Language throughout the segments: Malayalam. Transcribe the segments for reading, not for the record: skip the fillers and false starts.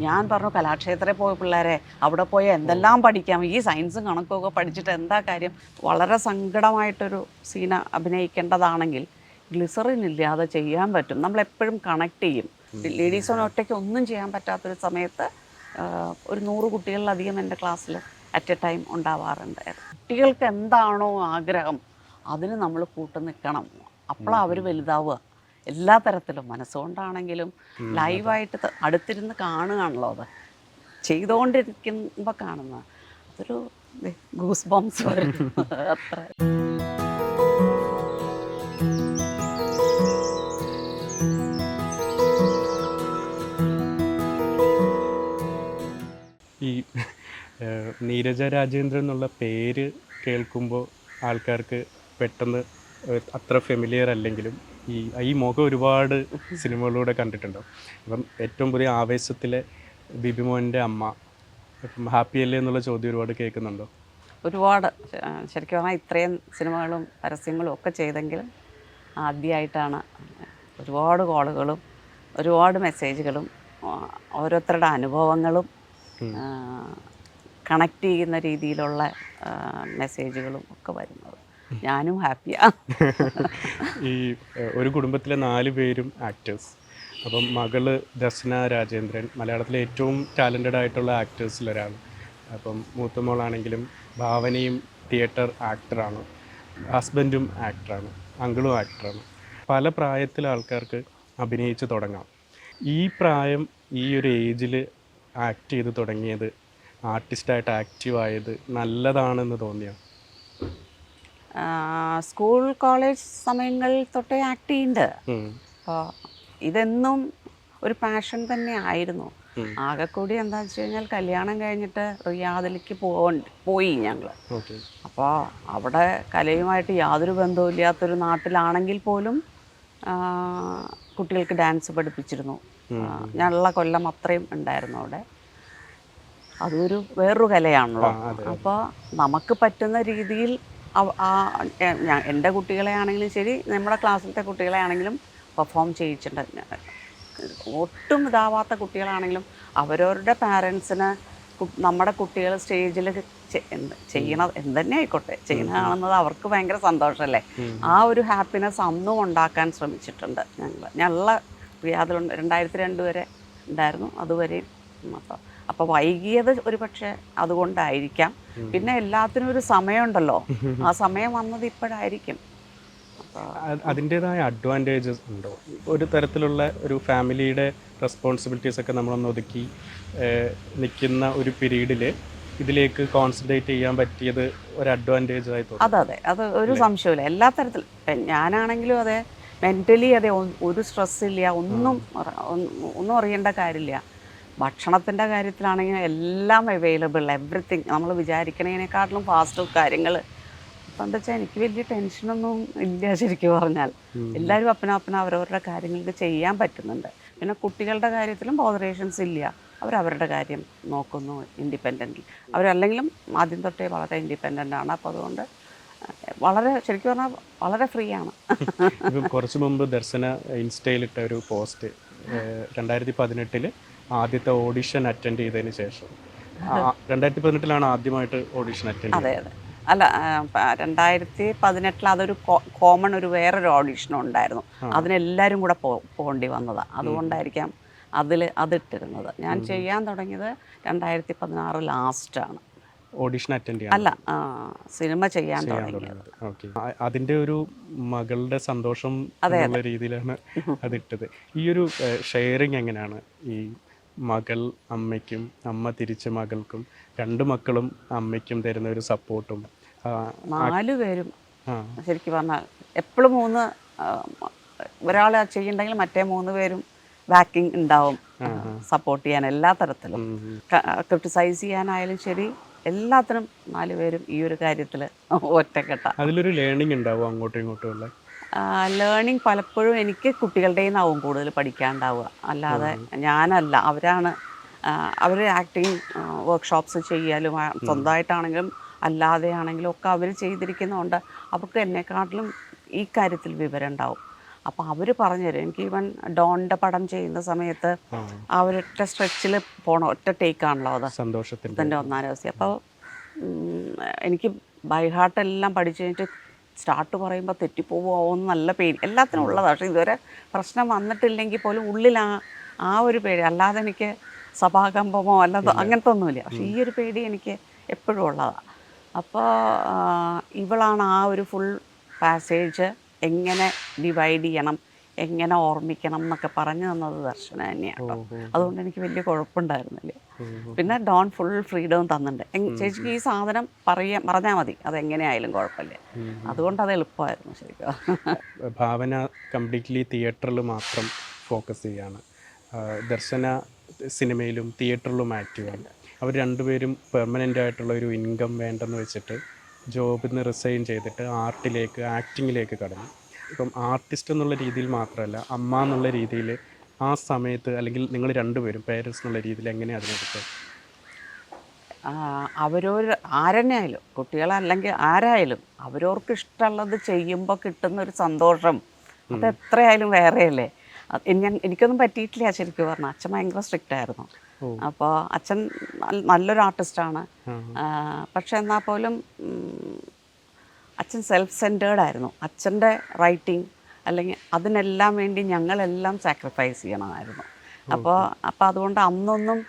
ഞാൻ പറഞ്ഞു കലാക്ഷേത്രത്തിൽ പോയ പിള്ളേരെ അവിടെ പോയി എന്തെല്ലാം പഠിക്കാം, ഈ സയൻസും കണക്കൊക്കെ പഠിച്ചിട്ട് എന്താ കാര്യം. വളരെ സങ്കടമായിട്ടൊരു സീന അഭിനയിക്കേണ്ടതാണെങ്കിൽ ഗ്ലിസറിൻ ഇല്ലാതെ ചെയ്യാൻ പറ്റും. നമ്മളെപ്പോഴും കണക്ട് ചെയ്യും. ലേഡീസിന് ഒറ്റയ്ക്ക് ഒന്നും ചെയ്യാൻ പറ്റാത്തൊരു സമയത്ത് ഒരു 100 കുട്ടികളിലധികം എൻ്റെ ക്ലാസ്സിൽ അറ്റ് എ ടൈം ഉണ്ടാവാറുണ്ട്. കുട്ടികൾക്ക് എന്താണോ ആഗ്രഹം അതിന് നമ്മൾ കൂട്ടു നിൽക്കണം. അപ്പോഴാണ് അവർ വലുതാവുക. എല്ലാ തരത്തിലും മനസ്സുകൊണ്ടാണെങ്കിലും ലൈവായിട്ട് അടുത്തിരുന്ന് കാണുകയാണല്ലോ അത് ചെയ്തുകൊണ്ടിരിക്കുമ്പോൾ കാണുന്ന അതൊരു ഗൂസ് ബംസ് വരും. അത്ര ഈ നീരജ രാജേന്ദ്രൻ എന്നുള്ള പേര് കേൾക്കുമ്പോൾ ആൾക്കാർക്ക് പെട്ടെന്ന് അത്ര ഫെമിലിയർ അല്ലെങ്കിലും ഈ മുഖം ഒരുപാട് സിനിമകളിലൂടെ കണ്ടിട്ടുണ്ടാവും. അപ്പം ഏറ്റവും പുതിയ ആവേശത്തിലെ ബിബിമോൻ്റെ അമ്മ, ഇപ്പം ഹാപ്പി അല്ലേ എന്നുള്ള ചോദ്യം ഒരുപാട് കേൾക്കുന്നുണ്ടോ? ഒരുപാട്. ശരിക്കും പറഞ്ഞാൽ ഇത്രയും സിനിമകളും പരസ്യങ്ങളും ഒക്കെ ചെയ്തെങ്കിലും ആദ്യമായിട്ടാണ് ഒരുപാട് കോളുകളും ഒരുപാട് മെസ്സേജുകളും ഓരോരുത്തരുടെ അനുഭവങ്ങളും കണക്ട് ചെയ്യുന്ന രീതിയിലുള്ള മെസ്സേജുകളും ഒക്കെ വരുന്നത്. ഞാനും ഹാപ്പിയാണ്. ഈ ഒരു കുടുംബത്തിലെ 4 പേരും ആക്ടേഴ്സ്. അപ്പം മകള് ദർശന രാജേന്ദ്രൻ മലയാളത്തിലെ ഏറ്റവും ടാലൻറ്റഡ് ആയിട്ടുള്ള ആക്ടേഴ്സിലൊരാൾ. അപ്പം മൂത്ത മോളാണെങ്കിലും ഭാവനയും തിയേറ്റർ ആക്ടറാണ്, ഹസ്ബൻഡും ആക്ടറാണ്, അങ്കിളും ആക്ടറാണ്. പല പ്രായത്തിലെ ആൾക്കാർക്ക് അഭിനയിച്ച് തുടങ്ങാം. ഈ പ്രായം, ഈ ഒരു ഏജിൽ ആക്ട് ചെയ്ത് തുടങ്ങിയത്, ആർട്ടിസ്റ്റായിട്ട് ആക്റ്റീവായത് നല്ലതാണെന്ന് തോന്നിയോ? സ്കൂൾ കോളേജ് സമയങ്ങളിൽ തൊട്ടേ ആക്ട് ചെയ്യുന്നുണ്ട്. അപ്പോൾ ഇതെന്നും ഒരു പാഷൻ തന്നെ ആയിരുന്നു. ആകെക്കൂടി എന്താണെന്ന് വെച്ച് കഴിഞ്ഞാൽ കല്യാണം കഴിഞ്ഞിട്ട് റിയാദിലേക്ക് പോയി ഞങ്ങൾ. അപ്പോൾ അവിടെ കലയുമായിട്ട് യാതൊരു ബന്ധവും ഇല്ലാത്തൊരു നാട്ടിലാണെങ്കിൽ പോലും കുട്ടികൾക്ക് ഡാൻസ് പഠിപ്പിച്ചിരുന്നു. ഞങ്ങളുള്ള കൊല്ലം അത്രയും ഉണ്ടായിരുന്നു അവിടെ. അതൊരു വേറൊരു കലയാണല്ലോ. അപ്പോൾ നമുക്ക് പറ്റുന്ന രീതിയിൽ എൻ്റെ കുട്ടികളെ ആണെങ്കിലും ശരി, നമ്മുടെ ക്ലാസ്സിലത്തെ കുട്ടികളെ ആണെങ്കിലും പെർഫോം ചെയ്യിച്ചിട്ടുണ്ട്. ഒട്ടും ഇതാവാത്ത കുട്ടികളാണെങ്കിലും അവരവരുടെ പാരൻസിന് നമ്മുടെ കുട്ടികൾ സ്റ്റേജിൽ ചെയ്യണത് എന്തുതന്നെ ആയിക്കോട്ടെ ചെയ്യുന്ന കാണുന്നത് അവർക്ക് ഭയങ്കര സന്തോഷമല്ലേ. ആ ഒരു ഹാപ്പിനെസ് അന്നും ഉണ്ടാക്കാൻ ശ്രമിച്ചിട്ടുണ്ട് ഞങ്ങളുള്ള റിയാദിലുണ്ട്. 2002 വരെ ഉണ്ടായിരുന്നു, അതുവരെയും. അപ്പോൾ വൈകിയത് ഒരു പക്ഷേ അതുകൊണ്ടായിരിക്കാം. പിന്നെ എല്ലാത്തിനും ഒരു സമയമുണ്ടല്ലോ, ആ സമയം വന്നത് ഇപ്പോഴായിരിക്കും. അതിൻ്റേതായ അഡ്വാൻറ്റേജസ് ഉണ്ടോ? ഒരു തരത്തിലുള്ള ഒരു ഫാമിലിയുടെ റെസ്പോൺസിബിലിറ്റീസ് ഒക്കെ നമ്മളൊന്ന് ഒതുക്കി നിൽക്കുന്ന ഒരു പീരീഡിൽ ഇതിലേക്ക് കോൺസെൻട്രേറ്റ് ചെയ്യാൻ പറ്റിയത് ഒരു അഡ്വാൻറ്റേജ് ആയി തോന്നുന്നു. അതെ, അത് ഒരു സംശയമില്ല. എല്ലാ തരത്തിലും ഞാനാണെങ്കിലും അതെ, മെൻ്റലി അതെ, ഒരു സ്ട്രെസ്സില്ല, ഒന്നും അറിയേണ്ട കാര്യമില്ല. ഭക്ഷണത്തിൻ്റെ കാര്യത്തിലാണെങ്കിൽ എല്ലാം അവൈലബിൾ, എവറിത്തിങ്. നമ്മൾ വിചാരിക്കണതിനെക്കാട്ടിലും ഫാസ്റ്റ് കാര്യങ്ങൾ. അപ്പം എന്താ വെച്ചാൽ എനിക്ക് വലിയ ടെൻഷനൊന്നും ഇല്ല ശരിക്കും പറഞ്ഞാൽ. എല്ലാവരും അപ്പന അവരവരുടെ കാര്യങ്ങൾക്ക് ചെയ്യാൻ പറ്റുന്നുണ്ട്. പിന്നെ കുട്ടികളുടെ കാര്യത്തിലും ബോധറേഷൻസ് ഇല്ല. അവരവരുടെ കാര്യം നോക്കുന്നു ഇൻഡിപെൻഡൻ്റ്. അവരല്ലെങ്കിലും ആദ്യം തൊട്ടേ വളരെ ഇൻഡിപെൻഡൻ്റ് ആണ്. അപ്പോൾ അതുകൊണ്ട് വളരെ ശരിക്കും പറഞ്ഞാൽ വളരെ ഫ്രീ ആണ്. ഇപ്പം കുറച്ച് മുമ്പ് ദർശന ഇൻസ്റ്റയിലിട്ട ഒരു പോസ്റ്റ്, 2018 ആദ്യത്തെ ഓഡിഷൻ അറ്റൻഡ് ചെയ്തതിന് ശേഷം, 2018 ആദ്യമായിട്ട് ഓഡിഷൻ അറ്റൻഡ് ചെയ്തത്. അതെ. അല്ല, 2018 അതൊരു കോമൺ ഒരു വേറൊരു ഓഡിഷനും ഉണ്ടായിരുന്നു. അതിനെല്ലാവരും കൂടെ പോകേണ്ടി വന്നതാണ്. അതുകൊണ്ടായിരിക്കാം അതിട്ടിരുന്നത്. ഞാൻ ചെയ്യാൻ തുടങ്ങിയത് 2016 ലാസ്റ്റാണ് ഓഡിഷൻ അറ്റൻഡ് ചെയ്യാൻ. അല്ല, സിനിമ ചെയ്യാൻ തുടങ്ങിയത്. ഓക്കെ, അതിൻ്റെ ഒരു മകളുടെ സന്തോഷം എന്നുള്ള രീതിയിലാണ് അതിട്ടത്. ഈ ഒരു ഷെയറിങ് എങ്ങനെയാണ്? ഈ മകൾ അമ്മയ്ക്കും, അമ്മ തിരിച്ച് മകൾക്കും, 2 മക്കളും അമ്മയ്ക്കും തരുന്ന ഒരു സപ്പോർട്ടും. 4 പേരും ശരിക്കും പറഞ്ഞാൽ എപ്പോഴും ഒരാൾ ചെയ്യണ്ടെങ്കിൽ മറ്റേ 3 പേരും ബാക്കിംഗ് ഉണ്ടാവും, സപ്പോർട്ട് ചെയ്യാൻ എല്ലാ തരത്തിലും. ക്രിട്ടിസൈസ് ചെയ്യാനായാലും ശരി, എല്ലാത്തിനും 4 പേരും ഈ ഒരു കാര്യത്തിൽ ഒറ്റക്കെട്ട. അതിലൊരു ലേണിംഗ് ഉണ്ടാവും അങ്ങോട്ടും ഇങ്ങോട്ടും ഉള്ള ലേണിംഗ്. പലപ്പോഴും എനിക്ക് കുട്ടികളുടെ നിന്നാവും കൂടുതൽ പഠിക്കാനുണ്ടാവുക, അല്ലാതെ ഞാനല്ല. അവർ ആക്ടിങ് വർക്ക്ഷോപ്സ് ചെയ്യാലും സ്വന്തമായിട്ടാണെങ്കിലും അല്ലാതെ ആണെങ്കിലും ഒക്കെ അവർ ചെയ്തിരിക്കുന്നതുകൊണ്ട് അവർക്ക് എന്നെക്കാട്ടിലും ഈ കാര്യത്തിൽ വിവരം ഉണ്ടാവും. അപ്പോൾ അവർ പറഞ്ഞു തരും. എനിക്ക് ഈവൻ ഡോണിൻ്റെ പടം ചെയ്യുന്ന സമയത്ത് ആ ഒരൊറ്റ സ്ട്രെച്ചിൽ പോകണം, ഒറ്റ ടേക്കാണല്ലോ അത്, സന്തോഷത്തിൻ്റെ ഒന്നാം രഹസ്യം. അപ്പോൾ എനിക്ക് ബൈ ഹാർട്ടെല്ലാം പഠിച്ചു കഴിഞ്ഞിട്ട് സ്റ്റാർട്ട് പറയുമ്പോൾ തെറ്റിപ്പോവോ എന്ന് നല്ല പേടി, എല്ലാത്തിനും ഉള്ളതാണ്. പക്ഷേ ഇതുവരെ പ്രശ്നം വന്നിട്ടില്ലെങ്കിൽ പോലും ഉള്ളിൽ ആ ഒരു പേടി, അല്ലാതെ എനിക്ക് സഭാകമ്പമോ അല്ലാതെ അങ്ങനത്തെ ഒന്നുമില്ല. പക്ഷേ ഈ ഒരു പേടി എനിക്ക് എപ്പോഴും ഉള്ളതാണ്. അപ്പോൾ ഇവളാണ് ആ ഒരു ഫുൾ പാസേജ് എങ്ങനെ ഡിവൈഡ് ചെയ്യണം, എങ്ങനെ ഓർമ്മിക്കണം എന്നൊക്കെ പറഞ്ഞു തന്നത് ദർശന തന്നെയാണ് കേട്ടോ. അതുകൊണ്ട് എനിക്ക് വലിയ കുഴപ്പമുണ്ടായിരുന്നില്ല. പിന്നെ ഡോൺ ഫുൾ ഫ്രീഡവും തന്നിട്ടുണ്ട്. ചേച്ചിക്ക് ഈ സാധനം പറഞ്ഞാൽ മതി, അതെങ്ങനെയായാലും കുഴപ്പമില്ല. അതുകൊണ്ട് അത് എളുപ്പമായിരുന്നു ശരിക്കും. ഭാവന കംപ്ലീറ്റ്ലി തിയേറ്ററിൽ മാത്രം ഫോക്കസ് ചെയ്യാണ്, ദർശന സിനിമയിലും തിയേറ്ററിലും ആക്റ്റീവാണ്. അവർ രണ്ടുപേരും പെർമനൻ്റ് ആയിട്ടുള്ള ഒരു ഇൻകം വേണ്ടെന്ന് വെച്ചിട്ട് ജോബിൽ നിന്ന് റിസൈൻ ചെയ്തിട്ട് ആർട്ടിലേക്ക്, ആക്ടിങ്ങിലേക്ക് കടന്നു. ഇപ്പം ആർട്ടിസ്റ്റ് എന്നുള്ള രീതിയിൽ മാത്രമല്ല, അമ്മ എന്നുള്ള രീതിയിൽ ആ സമയത്ത്, അല്ലെങ്കിൽ നിങ്ങൾ രണ്ടുപേരും പേരൻസ് എന്നുള്ള രീതിയിൽ എങ്ങനെയാണ് അതിനെടുത്തത്? അവരോർ ആരെന്നെ ആയാലും, കുട്ടികളല്ലെങ്കിൽ ആരായാലും, അവരവർക്ക് ഇഷ്ടമുള്ളത് ചെയ്യുമ്പോൾ കിട്ടുന്നൊരു സന്തോഷം അത് എത്രയായാലും വേറെയല്ലേ. എനിക്കൊന്നും പറ്റിയിട്ടില്ല ശരിക്കും പറഞ്ഞാൽ. അച്ഛൻ ഭയങ്കര സ്ട്രിക്റ്റ് ആയിരുന്നു. അപ്പോൾ അച്ഛൻ നല്ലൊരു ആർട്ടിസ്റ്റാണ്. പക്ഷെ എന്നാൽ പോലും അച്ഛൻ സെൽഫ് സെൻറ്റേർഡ് ആയിരുന്നു. അച്ഛൻ്റെ റൈറ്റിംഗ് അല്ലെങ്കിൽ അതിനെല്ലാം വേണ്ടി ഞങ്ങളെല്ലാം സാക്രിഫൈസ് ചെയ്യണമായിരുന്നു. അപ്പോൾ അതുകൊണ്ട് അന്നൊന്നും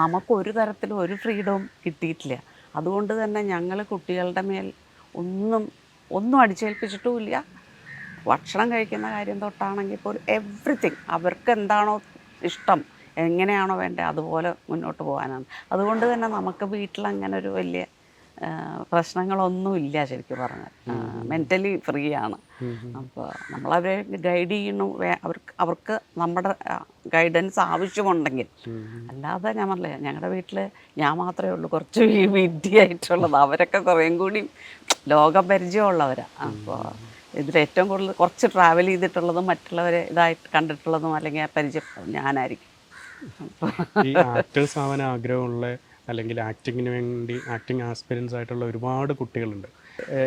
നമുക്കൊരു തരത്തിലും ഒരു ഫ്രീഡവും കിട്ടിയിട്ടില്ല. അതുകൊണ്ട് തന്നെ ഞങ്ങൾ കുട്ടികളുടെ മേൽ ഒന്നും അടിച്ചേൽപ്പിച്ചിട്ടുമില്ല. ഭക്ഷണം കഴിക്കുന്ന കാര്യം തൊട്ടാണെങ്കിൽ പോലും എവ്രിതിങ് അവർക്ക് എന്താണോ ഇഷ്ടം, എങ്ങനെയാണോ വേണ്ടത് അതുപോലെ മുന്നോട്ട് പോകാനാണ്. അതുകൊണ്ട് തന്നെ നമുക്ക് വീട്ടിൽ അങ്ങനെ ഒരു വലിയ പ്രശ്നങ്ങളൊന്നുമില്ല ശരിക്കും പറഞ്ഞാൽ. മെൻ്റലി ഫ്രീ ആണ്. അപ്പോൾ നമ്മളവരെ ഗൈഡ് ചെയ്യണു, അവർക്ക് നമ്മുടെ ഗൈഡൻസ് ആവശ്യമുണ്ടെങ്കിൽ. അല്ലാതെ ഞാൻ പറഞ്ഞില്ലേ, ഞങ്ങളുടെ വീട്ടിൽ ഞാൻ മാത്രമേ ഉള്ളൂ കുറച്ച് വിദ്യയായിട്ടുള്ളത്. അവരൊക്കെ കുറേയും കൂടി ലോകപരിചയമുള്ളവരാണ്. അപ്പോൾ ഇതിലേറ്റവും കൂടുതൽ കുറച്ച് ട്രാവൽ ചെയ്തിട്ടുള്ളതും മറ്റുള്ളവരെ ഇതായിട്ട് കണ്ടിട്ടുള്ളതും അല്ലെങ്കിൽ പരിചയം ഞാനായിരിക്കും. ഈ ആക്ടേഴ്സ് ആവാൻ ആഗ്രഹമുള്ള, അല്ലെങ്കിൽ ആക്ടിങ്ങിന് വേണ്ടി ആക്ടിങ് ആസ്പിരൻസ് ആയിട്ടുള്ള ഒരുപാട് കുട്ടികളുണ്ട്.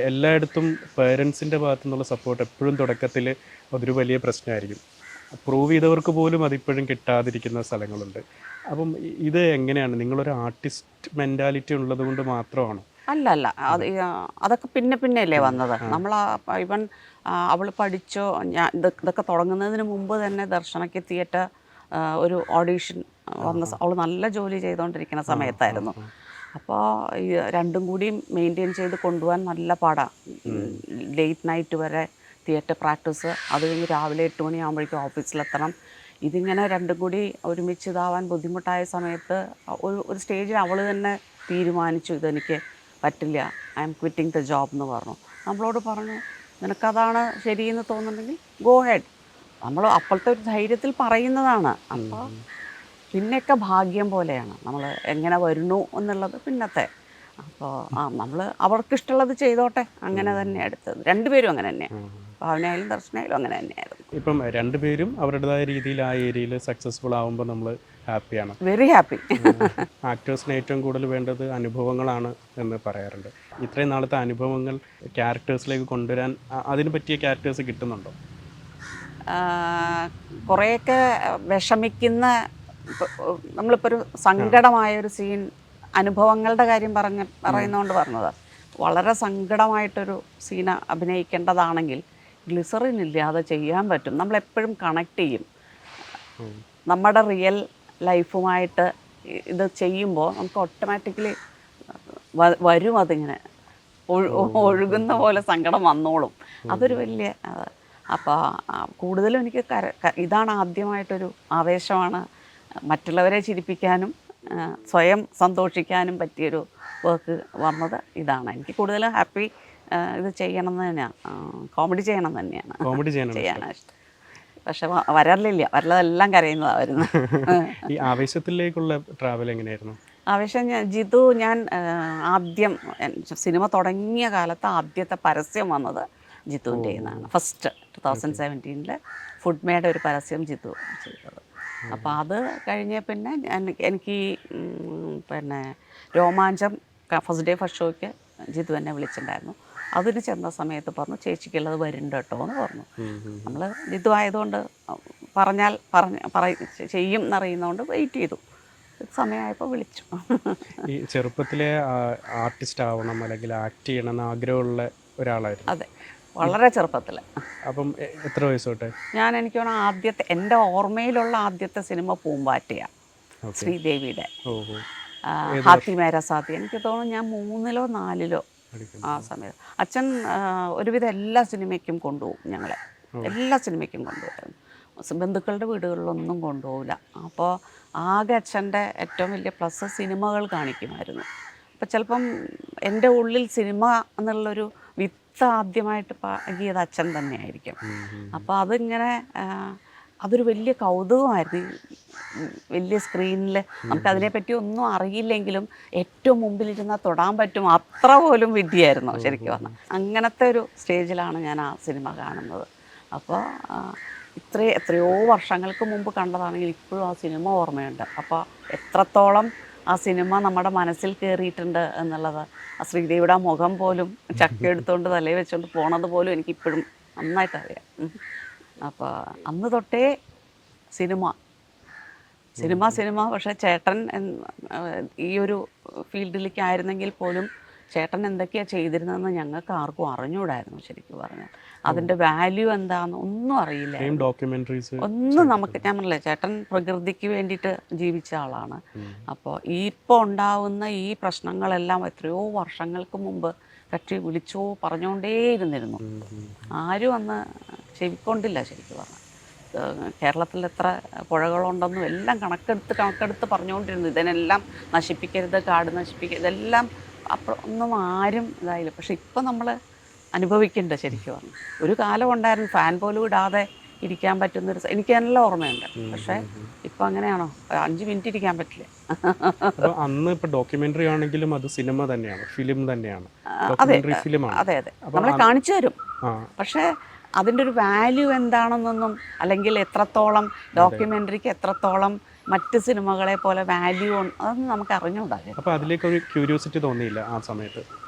എല്ലായിടത്തും പേരൻസിൻ്റെ ഭാഗത്തു നിന്നുള്ള സപ്പോർട്ട് എപ്പോഴും തുടക്കത്തിൽ അതൊരു വലിയ പ്രശ്നമായിരിക്കും. പ്രൂവ് ചെയ്തവർക്ക് പോലും അതിപ്പോഴും കിട്ടാതിരിക്കുന്ന സ്ഥലങ്ങളുണ്ട്. അപ്പം ഇത് എങ്ങനെയാണ്, നിങ്ങളൊരു ആർട്ടിസ്റ്റ് മെൻറ്റാലിറ്റി ഉള്ളത് കൊണ്ട് മാത്രമാണോ? അല്ല അതൊക്കെ പിന്നെയല്ലേ വന്നത്. നമ്മൾ ഇവൻ അവൾ പഠിച്ചോ, ഇതൊക്കെ തുടങ്ങുന്നതിന് മുമ്പ് തന്നെ ദർശനയ്ക്ക് തിയേറ്റർ ഒരു ഓഡീഷൻ വന്ന, അവൾ നല്ല ജോലി ചെയ്തുകൊണ്ടിരിക്കുന്ന സമയത്തായിരുന്നു. അപ്പോൾ ഈ രണ്ടും കൂടി മെയിൻറ്റെയിൻ ചെയ്ത് കൊണ്ടുപോകാൻ നല്ല പാടാണ്. ലേറ്റ് നൈറ്റ് വരെ തിയേറ്റർ പ്രാക്ടീസ്, അത് കഴിഞ്ഞ് രാവിലെ 8 മണിയാകുമ്പോഴേക്കും ഓഫീസിലെത്തണം. ഇതിങ്ങനെ രണ്ടും കൂടി ഒരുമിച്ച് ഇതാവാൻ ബുദ്ധിമുട്ടായ സമയത്ത് ഒരു സ്റ്റേജിൽ അവൾ തന്നെ തീരുമാനിച്ചു, ഇതെനിക്ക് പറ്റില്ല, I M quitting the job എന്ന് പറഞ്ഞു. നമ്മളോട് പറഞ്ഞു, നിനക്കതാണ് ശരിയെന്ന് തോന്നുന്നുണ്ടെങ്കിൽ ഗോ ഹെഡ്. നമ്മൾ അപ്പോഴത്തെ ഒരു ധൈര്യത്തിൽ പറയുന്നതാണ്. അപ്പോൾ പിന്നെയൊക്കെ ഭാഗ്യം പോലെയാണ്, നമ്മൾ എങ്ങനെ വരുന്നു എന്നുള്ളത് പിന്നത്തെ. അപ്പോൾ നമ്മൾ അവർക്കിഷ്ടമുള്ളത് ചെയ്തോട്ടെ, അങ്ങനെ തന്നെ എടുത്തത്. രണ്ടുപേരും അങ്ങനെ തന്നെയാണ്, ഭാവനയായാലും ദർശനയായാലും അങ്ങനെ തന്നെയായിരുന്നു. ഇപ്പം രണ്ടുപേരും അവരുടേതായ രീതിയിൽ ആ ഏരിയയിൽ സക്സസ്ഫുൾ ആകുമ്പോൾ നമ്മൾ ഹാപ്പിയാണ്, വെരി ഹാപ്പി. ആക്ടേഴ്സിന് ഏറ്റവും കൂടുതൽ വേണ്ടത് അനുഭവങ്ങളാണ് എന്ന് പറയാറുണ്ട്. ഇത്രയും നാളത്തെ അനുഭവങ്ങൾ ക്യാരക്ടേഴ്സിലേക്ക് കൊണ്ടുവരാൻ അതിന് പറ്റിയ ക്യാരക്ടേഴ്സ് കിട്ടുന്നുണ്ടോ? കുറേയൊക്കെ വിഷമിക്കുന്ന, നമ്മളിപ്പോൾ ഒരു സങ്കടമായൊരു സീൻ, അനുഭവങ്ങളുടെ കാര്യം പറയുന്നതുകൊണ്ട് പറഞ്ഞത്, വളരെ സങ്കടമായിട്ടൊരു സീൻ അഭിനയിക്കേണ്ടതാണെങ്കിൽ ഗ്ലിസറിൻ ഇല്ലാതെ ചെയ്യാൻ പറ്റും. നമ്മളെപ്പോഴും കണക്ട് ചെയ്യും നമ്മുടെ റിയൽ ലൈഫുമായിട്ട്. ഇത് ചെയ്യുമ്പോൾ നമുക്ക് ഓട്ടോമാറ്റിക്കലി വരും, അതിങ്ങനെ ഒഴുകുന്ന പോലെ സങ്കടം വന്നോളും. അതൊരു വലിയ അപ്പോൾ കൂടുതലും എനിക്ക് ഇതാണ് ആദ്യമായിട്ടൊരു ആവേശമാണ്. മറ്റുള്ളവരെ ചിരിപ്പിക്കാനും സ്വയം സന്തോഷിക്കാനും പറ്റിയൊരു വർക്ക് വന്നത് ഇതാണ്. എനിക്ക് കൂടുതലും ഹാപ്പി ഇത് ചെയ്യണം എന്ന് തന്നെയാണ്, കോമഡി ചെയ്യണം തന്നെയാണ് ചെയ്യാനാണ് ഇഷ്ടം. പക്ഷെ വരലതെല്ലാം കരയുന്നതാണ് വരുന്നത്. ഈ ആവേശത്തിലേക്കുള്ള ട്രാവൽ എങ്ങനെയായിരുന്നു? ആവേശം ഞാൻ ആദ്യം സിനിമ തുടങ്ങിയ കാലത്ത് ആദ്യത്തെ പരസ്യം വന്നത് ജിത്തുവിൻ്റെ നിന്നാണ്. ഫസ്റ്റ് 2017 ഫുഡ് മേയുടെ ഒരു പരസ്യം ജിത്തു ചെയ്തത്. അപ്പോൾ അത് കഴിഞ്ഞ പിന്നെ എനിക്ക് പിന്നെ രോമാഞ്ചം ഫസ്റ്റ് ഡേ ഫസ്റ്റ് ഷോയ്ക്ക് ജിത്തു എന്നെ വിളിച്ചിട്ടുണ്ടായിരുന്നു. അതിന് ചെന്ന സമയത്ത് പറഞ്ഞു ചേച്ചിക്കുള്ളത് വരുന്നുണ്ട് കേട്ടോ എന്ന് പറഞ്ഞു. നമ്മൾ ഇതുമായതുകൊണ്ട് ചെയ്യും എന്നറിയുന്നതുകൊണ്ട് വെയിറ്റ് ചെയ്തു. സമയമായപ്പോൾ വിളിച്ചു. ഈ ചെറുപ്പത്തിലെ ആർട്ടിസ്റ്റ് ആവണം അല്ലെങ്കിൽ ആക്ട് ചെയ്യണം എന്ന് ആഗ്രഹമുള്ള ഒരാളായിരുന്നു? അതെ, വളരെ ചെറുപ്പത്തിൽ. അപ്പം എത്ര വയസ്സ് തൊട്ടേ? എനിക്ക് തോന്നുന്നു എൻ്റെ ഓർമ്മയിലുള്ള ആദ്യത്തെ സിനിമ പൂമ്പാറ്റയാണ്, ശ്രീദേവിയുടെ. ഹാത്തി മേരാ സാത്തി. എനിക്ക് തോന്നുന്നു ഞാൻ 3-ലോ 4-ലോ ആ സമയത്ത്. അച്ഛൻ ഒരുവിധം എല്ലാ സിനിമയ്ക്കും കൊണ്ടുപോകും ഞങ്ങളെ, എല്ലാ സിനിമയ്ക്കും കൊണ്ടുപോകും. ബന്ധുക്കളുടെ വീടുകളിലൊന്നും കൊണ്ടുപോകില്ല. അപ്പോൾ ആകെ അച്ഛൻ്റെ ഏറ്റവും വലിയ പ്ലസ് സിനിമകൾ കാണിക്കുമായിരുന്നു. അപ്പോൾ ചിലപ്പം എൻ്റെ ഉള്ളിൽ സിനിമ എന്നുള്ളൊരു വിത്ത് ആദ്യമായിട്ട് പാകിയത് അച്ഛൻ തന്നെയായിരിക്കും. അപ്പോൾ അതിങ്ങനെ അതൊരു വലിയ കൗതുകമായിരുന്നു. വലിയ സ്ക്രീനിൽ നമുക്കതിനെപ്പറ്റി ഒന്നും അറിയില്ലെങ്കിലും ഏറ്റവും മുമ്പിലിരുന്നാൽ തൊടാൻ പറ്റും, അത്ര പോലും വിദ്യയായിരുന്നു ശരിക്കും പറഞ്ഞാൽ. അങ്ങനത്തെ ഒരു സ്റ്റേജിലാണ് ഞാൻ ആ സിനിമ കാണുന്നത്. അപ്പോൾ എത്രയോ വർഷങ്ങൾക്ക് മുമ്പ് കണ്ടതാണെങ്കിൽ ഇപ്പോഴും ആ സിനിമ ഓർമ്മയുണ്ട്. അപ്പോൾ എത്രത്തോളം ആ സിനിമ നമ്മുടെ മനസ്സിൽ കയറിയിട്ടുണ്ട് എന്നുള്ളത്, ആ ശ്രീദേവിയുടെ ആ മുഖം പോലും ചക്ക എടുത്തുകൊണ്ട് തലയിൽ വെച്ചുകൊണ്ട് പോണത് പോലും എനിക്കിപ്പോഴും നന്നായിട്ട് അറിയാം. അപ്പോൾ അന്ന് തൊട്ടേ സിനിമ. പക്ഷേ ചേട്ടൻ ഈ ഒരു ഫീൽഡിലേക്ക് ആയിരുന്നെങ്കിൽ പോലും ചേട്ടൻ എന്തൊക്കെയാണ് ചെയ്തിരുന്നതെന്ന് ഞങ്ങൾക്ക് ആർക്കും അറിഞ്ഞുകൂടായിരുന്നു ശരിക്കും പറഞ്ഞാൽ. അതിൻ്റെ വാല്യൂ എന്താണെന്ന് ഒന്നും അറിയില്ല. ഒന്നും നമുക്ക്, ഞാൻ പറഞ്ഞില്ലേ, ചേട്ടൻ പ്രകൃതിക്ക് വേണ്ടിയിട്ട് ജീവിച്ച ആളാണ്. അപ്പോൾ ഇപ്പോൾ ഉണ്ടാവുന്ന ഈ പ്രശ്നങ്ങളെല്ലാം എത്രയോ വർഷങ്ങൾക്ക് മുമ്പ് കക്ഷി വിളിച്ചോ പറഞ്ഞുകൊണ്ടേയിരുന്നിരുന്നു. ആരും അന്ന് ചെവിക്കൊണ്ടില്ല ശരിക്കും പറഞ്ഞാൽ. കേരളത്തിൽ എത്ര പുഴകളുണ്ടെന്നും എല്ലാം കണക്കെടുത്ത് പറഞ്ഞുകൊണ്ടിരുന്നു. ഇതിനെല്ലാം നശിപ്പിക്കരുത്, കാട് നശിപ്പിക്കരുത്, ഇതെല്ലാം ഒന്നും ആരും ഇതായില്ല. പക്ഷെ ഇപ്പം നമ്മൾ അനുഭവിക്കുന്നുണ്ട് ശരിക്കും പറഞ്ഞു. ഒരു കാലം ഉണ്ടായിരുന്നു ഫാൻ പോലും ഇടാതെ ഇരിക്കാൻ പറ്റുന്നൊരു, എനിക്ക് നല്ല ഓർമ്മയുണ്ട്. പക്ഷേ ഇപ്പം അങ്ങനെയാണോ? 5 മിനിറ്റ് ഇരിക്കാൻ പറ്റില്ല. അന്ന് ഇപ്പോൾ ഡോക്യുമെൻ്ററി ആണെങ്കിലും അത് സിനിമ തന്നെയാണ്, ഫിലിം തന്നെയാണ്. അതെ, നമ്മളെ കാണിച്ചു തരും. പക്ഷേ അതിൻ്റെ ഒരു വാല്യൂ എന്താണെന്നൊന്നും, അല്ലെങ്കിൽ എത്രത്തോളം ഡോക്യുമെൻ്ററിക്ക് എത്രത്തോളം മറ്റ് സിനിമകളെ പോലെ വാല്യൂ അതൊന്നും നമുക്ക് അറിഞ്ഞുകൂടാതെ. അപ്പോൾ അതിലേക്ക് ഒരു ക്യൂരിയോസിറ്റി തോന്നിയില്ല ആ സമയത്ത്?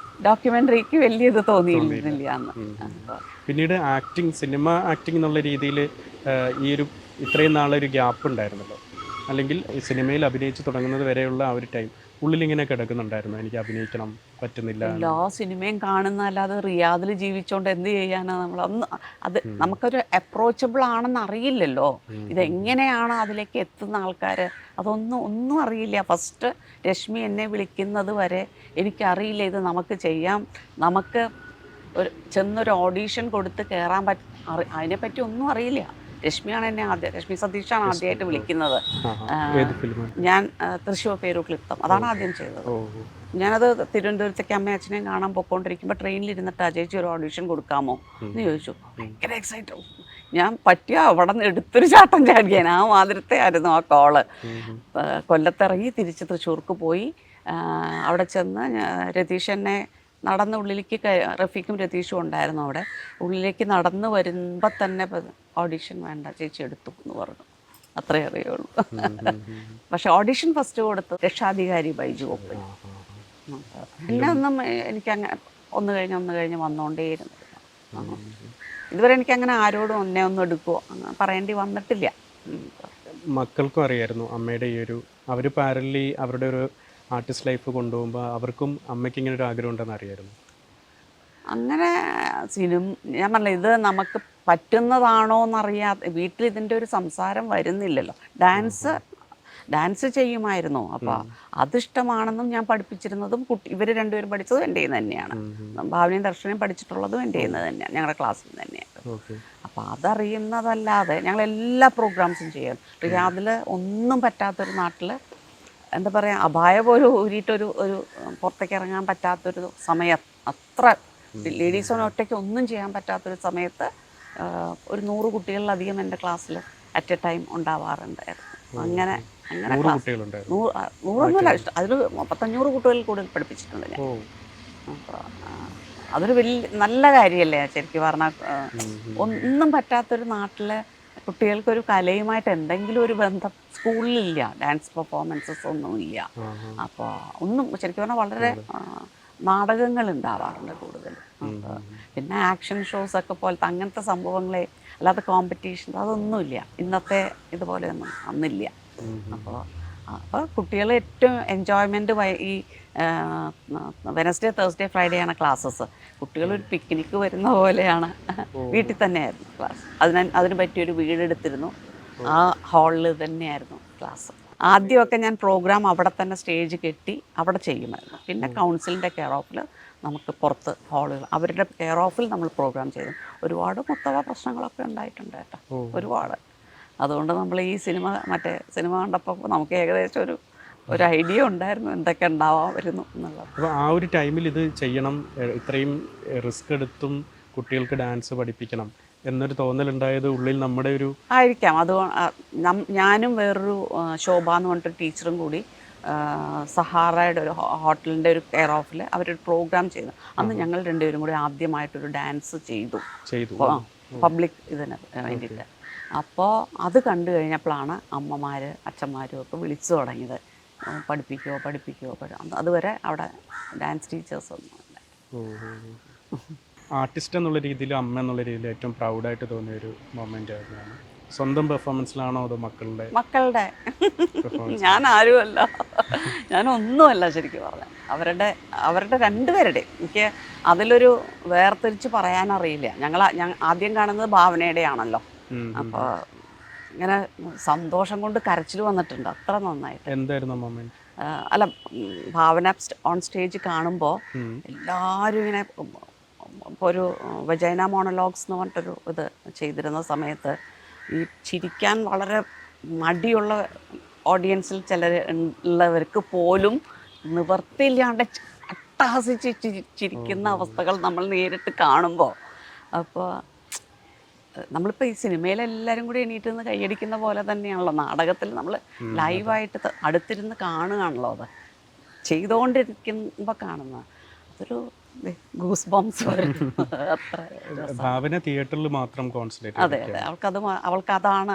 ഡോക്യുമെൻ്ററിക്ക് വലിയ ഇത് തോന്നിയില്ല അന്ന്. പിന്നീട് സിനിമ ആക്ടിങ് എന്നുള്ള രീതിയിൽ ഇത്രയും നാളൊരു ഗ്യാപ്പ് ഉണ്ടായിരുന്നല്ലോ, അല്ലെങ്കിൽ സിനിമയിൽ അഭിനയിച്ച് തുടങ്ങുന്നത് വരെയുള്ള ആ ഒരു ടൈം ഉള്ളിലിങ്ങനെ കിടക്കുന്നുണ്ടായിരുന്നു, എനിക്ക് അഭിനയിക്കണം, പറ്റുന്നില്ല? എല്ലാ സിനിമയും കാണുന്നതല്ലാതെ റിയാദിൽ ജീവിച്ചുകൊണ്ട് എന്ത് ചെയ്യാനാണ് നമ്മളൊന്ന്? അത് നമുക്കൊരു അപ്രോച്ചബിൾ ആണെന്ന് അറിയില്ലല്ലോ. ഇതെങ്ങനെയാണ് അതിലേക്ക് എത്തുന്ന ആൾക്കാർ, ഒന്നും അറിയില്ല. ഫസ്റ്റ് രശ്മി എന്നെ വിളിക്കുന്നത് വരെ എനിക്കറിയില്ല ഇത് നമുക്ക് ചെയ്യാം, നമുക്ക് ചെന്നൊരു ഓഡീഷൻ കൊടുത്ത് കയറാൻ അതിനെപ്പറ്റി ഒന്നും അറിയില്ല. രശ്മി സതീഷാണ് ആദ്യമായിട്ട് വിളിക്കുന്നത്. ഞാൻ തൃശ്ശൂർ പേരൂക്ലിപ്തം അതാണ് ആദ്യം ചെയ്തത്. ഞാനത് തിരുവനന്തപുരത്തേക്ക് അമ്മയും അച്ഛനെയും കാണാൻ പൊയ്ക്കൊണ്ടിരിക്കുമ്പോൾ ട്രെയിനിലിരുന്നിട്ട് ചേച്ചി ഒരു ഓഡീഷൻ കൊടുക്കാമോ എന്ന് ചോദിച്ചു. ഭയങ്കര എക്സൈറ്റഡ്. ഞാൻ പറ്റിയ അവിടെ നിന്ന് എടുത്തൊരു ചാട്ടം ചാടിയാൻ. ആ മാതിരത്തെ ആയിരുന്നു ആ കോള്. കൊല്ലത്തിറങ്ങി തിരിച്ച് തൃശ്ശൂർക്ക് പോയി. അവിടെ ചെന്ന് രതീഷ് എന്നെ നടന്ന് ഉള്ളിലേക്ക്, റഫീഖും രതീഷും ഉണ്ടായിരുന്നു അവിടെ. ഉള്ളിലേക്ക് നടന്ന് വരുമ്പോൾ തന്നെ ഓഡിഷൻ വേണ്ട ചേച്ചി എടുത്തു എന്ന് പറഞ്ഞു. അത്രേ അറിയുള്ളൂ. പക്ഷെ ഓഡിഷൻ ഫസ്റ്റ് കൊടുത്ത് രക്ഷാധികാരി ബൈജു ഒപ്പൻ. പിന്നെ ഒന്നും എനിക്കങ്ങനെ ഒന്ന് കഴിഞ്ഞ് വന്നുകൊണ്ടേയിരുന്നില്ല. ഇതുവരെ എനിക്കങ്ങനെ ആരോടും ഒന്നും എടുക്കുമോ അങ്ങനെ പറയേണ്ടി വന്നിട്ടില്ല. മക്കൾക്കും അറിയായിരുന്നു അമ്മയുടെ അവർ പാരലി അവരുടെ ഒരു ആർട്ടിസ്റ്റ് ലൈഫ് കൊണ്ടുപോകുമ്പോൾ അവർക്കും അമ്മയ്ക്ക് ഇങ്ങനെ ഒരു ആഗ്രഹം ഉണ്ടെന്ന് അറിയായിരുന്നു? അങ്ങനെ ഞാൻ പറഞ്ഞില്ല, ഇത് നമുക്ക് പറ്റുന്നതാണോ എന്നറിയാതെ വീട്ടിൽ ഇതിൻ്റെ ഒരു സംസാരം വരുന്നില്ലല്ലോ. ഡാൻസ് ചെയ്യുമായിരുന്നു. അപ്പോൾ അതിഷ്ടമാണെന്നും ഞാൻ പഠിപ്പിച്ചിരുന്നതും ഇവർ രണ്ടുപേരും പഠിച്ചതും എൻ്റെ നിന്ന് തന്നെയാണ്. ഭാവനയും ദർശനയും പഠിച്ചിട്ടുള്ളതും എൻ്റെ നിന്ന് തന്നെയാണ്, ഞങ്ങളുടെ ക്ലാസ്സിൽ നിന്ന് തന്നെയാണ്. അപ്പോൾ അതറിയുന്നതല്ലാതെ ഞങ്ങൾ എല്ലാ പ്രോഗ്രാംസും ചെയ്യും. റിയാദിൽ ഒന്നും പറ്റാത്തൊരു നാട്ടിൽ എന്താ പറയുക, അപായ പോലും ഊരിയിട്ടൊരു പുറത്തേക്ക് ഇറങ്ങാൻ പറ്റാത്തൊരു സമയം, അത്ര ലേഡീസിന് ഒറ്റയ്ക്ക് ഒന്നും ചെയ്യാൻ പറ്റാത്തൊരു സമയത്ത് ഒരു 100 കുട്ടികളിലധികം എൻ്റെ ക്ലാസ്സിൽ അറ്റ് എ ടൈം ഉണ്ടാവാറുണ്ടായിരുന്നു. അങ്ങനെ 100ഒന്നുമല്ല, അതിൽ 500 കുട്ടികളിൽ കൂടുതൽ പഠിപ്പിച്ചിട്ടുണ്ട് ഞാൻ. അപ്പോൾ അതൊരു നല്ല കാര്യമല്ലേ ശരിക്കും പറഞ്ഞാൽ. ഒന്നും പറ്റാത്തൊരു നാട്ടിലെ കുട്ടികൾക്കൊരു കലയുമായിട്ട് എന്തെങ്കിലും ഒരു ബന്ധം സ്കൂളിലില്ല, ഡാൻസ് പെർഫോമൻസസ് ഒന്നും ഇല്ല. അപ്പോൾ ഒന്നും ശരിക്കും പറഞ്ഞാൽ വളരെ നാടകങ്ങൾ ഉണ്ടാവാറുണ്ട് കൂടുതൽ. അപ്പോൾ പിന്നെ ആക്ഷൻ ഷോസ് ഒക്കെ പോലത്തെ അങ്ങനത്തെ സംഭവങ്ങളെ, അല്ലാതെ കോമ്പറ്റീഷൻ അതൊന്നുമില്ല. ഇന്നത്തെ ഇതുപോലെയൊന്നും അന്നില്ല. അപ്പോൾ അപ്പോൾ കുട്ടികൾ ഏറ്റവും എൻജോയ്മെൻറ്റ് ഈ വെനസ്ഡേ തേഴ്സ്ഡേ ഫ്രൈഡേ ആണ് ക്ലാസ്സസ്. കുട്ടികളൊരു പിക്നിക്ക് വരുന്ന പോലെയാണ്. വീട്ടിൽ തന്നെയായിരുന്നു ക്ലാസ്. അതിന് പറ്റിയൊരു വീടെടുത്തിരുന്നു. ആ ഹാളിൽ തന്നെയായിരുന്നു ക്ലാസ്. ആദ്യമൊക്കെ ഞാൻ പ്രോഗ്രാം അവിടെ തന്നെ സ്റ്റേജ് കെട്ടി അവിടെ ചെയ്യുമായിരുന്നു. പിന്നെ കൗൺസിലിൻ്റെ കെയർ ഓഫിൽ നമുക്ക് പുറത്ത് ഹാളുകൾ, അവരുടെ കെയർ ഓഫിൽ നമ്മൾ പ്രോഗ്രാം ചെയ്തു. ഒരുപാട് മുത്തവ പ്രശ്നങ്ങളൊക്കെ ഉണ്ടായിട്ടുണ്ട് കേട്ടോ, ഒരുപാട്. അതുകൊണ്ട് നമ്മൾ ഈ സിനിമ കണ്ടപ്പോൾ നമുക്ക് ഏകദേശം ഒരു ഐഡിയ ഉണ്ടായിരുന്നു എന്തൊക്കെ ഉണ്ടാവാമായിരുന്നു എന്നുള്ളത്. അപ്പോൾ ആ ഒരു ടൈമിൽ ഇത് ചെയ്യണം, ഇത്രയും റിസ്ക് എടുത്തും കുട്ടികൾക്ക് ഡാൻസ് പഠിപ്പിക്കണം എന്നൊരു തോന്നലുണ്ടായത് ഉള്ളിൽ നമ്മുടെ ഒരു ആയിരിക്കാം. ഞാനും വേറൊരു ശോഭ എന്ന് പറഞ്ഞിട്ടൊരു ടീച്ചറും കൂടി സഹാറയുടെ ഒരു ഹോട്ടലിൻ്റെ ഒരു കെയർ ഓഫിൽ അവരൊരു പ്രോഗ്രാം ചെയ്തു. അന്ന് ഞങ്ങൾ രണ്ടുപേരും കൂടി ആദ്യമായിട്ടൊരു ഡാൻസ് ചെയ്തു പബ്ലിക് ഇതിന് വേണ്ടിയിട്ട്. അപ്പോൾ അത് കണ്ടു കഴിഞ്ഞപ്പോഴാണ് അമ്മമാർ അച്ഛന്മാരും ഒക്കെ വിളിച്ചു തുടങ്ങിയത്, പഠിപ്പിക്കുമോ. അതുവരെ അവിടെ ഡാൻസ് ടീച്ചേഴ്സ് ഒന്നും ഇല്ല. ആർട്ടിസ്റ്റ് എന്നുള്ള രീതിയിലും അമ്മ എന്നുള്ള രീതിയിലും ഏറ്റവും പ്രൗഡായിട്ട് തോന്നിയ ഒരു മൊമെൻ്റ് ആയിരുന്നു. സ്വന്തം പെർഫോമൻസിലാണോ അതോ മക്കളുടെ? ഞാൻ ആരുമല്ല, ഞാനൊന്നുമല്ല ശരിക്കും പറഞ്ഞാൽ. അവരുടെ രണ്ടുപേരുടെയും എനിക്ക് അതിലൊരു വേർതിരിച്ച് പറയാനറിയില്ല. ഞാൻ ആദ്യം കാണുന്നത് ഭാവനയുടെയാണല്ലോ. അപ്പോൾ ഇങ്ങനെ സന്തോഷം കൊണ്ട് കരച്ചിൽ വന്നിട്ടുണ്ട്, അത്ര നന്നായിട്ട്. എന്തായിരുന്നു മൊമെന്റ്? അല്ല, ഭാവന ഓൺ സ്റ്റേജ് കാണുമ്പോൾ എല്ലാവരും ഇങ്ങനെ ഇപ്പോൾ ഒരു വജൈന മോണലോഗ്സ് എന്ന് പറഞ്ഞിട്ടൊരു ഇത് ചെയ്തിരുന്ന സമയത്ത് ഈ ചിരിക്കാൻ വളരെ മടിയുള്ള ഓഡിയൻസിൽ ഉള്ളവർക്ക് പോലും നിവർത്തിയില്ലാണ്ട് അട്ടഹസിച്ച് ചിരിക്കുന്ന അവസ്ഥകൾ നമ്മൾ നേരിട്ട് കാണുമ്പോൾ, അപ്പോൾ നമ്മളിപ്പോൾ ഈ സിനിമയിലെല്ലാവരും കൂടി എണീറ്റ് നിന്ന് കൈയടിക്കുന്ന പോലെ തന്നെയാണല്ലോ നാടകത്തിൽ നമ്മൾ ലൈവായിട്ട് അടുത്തിരുന്ന് കാണുകയാണല്ലോ. അത് ചെയ്തുകൊണ്ടിരിക്കുമ്പോൾ കാണുന്നത് അതൊരു ഗൂസ് ബംസ് വരും. അത്ര ഭാവന തിയേറ്ററിൽ മാത്രം കോൺസെൻട്രേറ്റ്. അതെ, അവൾക്കതാണ്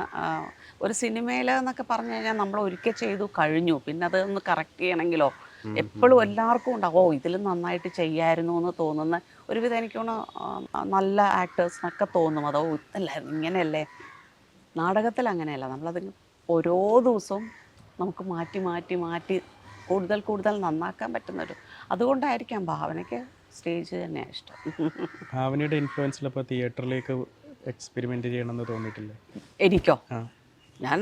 ഒരു സിനിമയിൽ എന്നൊക്കെ പറഞ്ഞു കഴിഞ്ഞാൽ നമ്മൾ ഒരിക്കൽ ചെയ്തു കഴിഞ്ഞു, പിന്നെ അതൊന്ന് കറക്റ്റ് ചെയ്യണമെങ്കിലോ എപ്പോഴും എല്ലാവർക്കും ഉണ്ടാവും ഇതിലും നന്നായിട്ട് ചെയ്യായിരുന്നു എന്ന് തോന്നുന്ന ഒരുവിധം എനിക്ക് നല്ല ആക്ടേഴ്സിനൊക്കെ തോന്നും. അതോ ഇതല്ലായിരുന്നു, ഇങ്ങനെയല്ലേ. നാടകത്തിൽ അങ്ങനെയല്ല, നമ്മളതിന് ഓരോ ദിവസവും നമുക്ക് മാറ്റി കൂടുതൽ നന്നാക്കാൻ പറ്റുന്നൊരു, അതുകൊണ്ടായിരിക്കാം ഭാവനയ്ക്ക് സ്റ്റേജ് തന്നെയാണ് ഇഷ്ടം. ഭാവനയുടെ ഇൻഫ്ലുവൻസിൽ അപ്പോൾ തിയേറ്ററിലേക്ക് എക്സ്പെരിമെൻ്റ് ചെയ്യണമെന്ന് തോന്നിയിട്ടില്ലേ? എനിക്കോ? ഞാൻ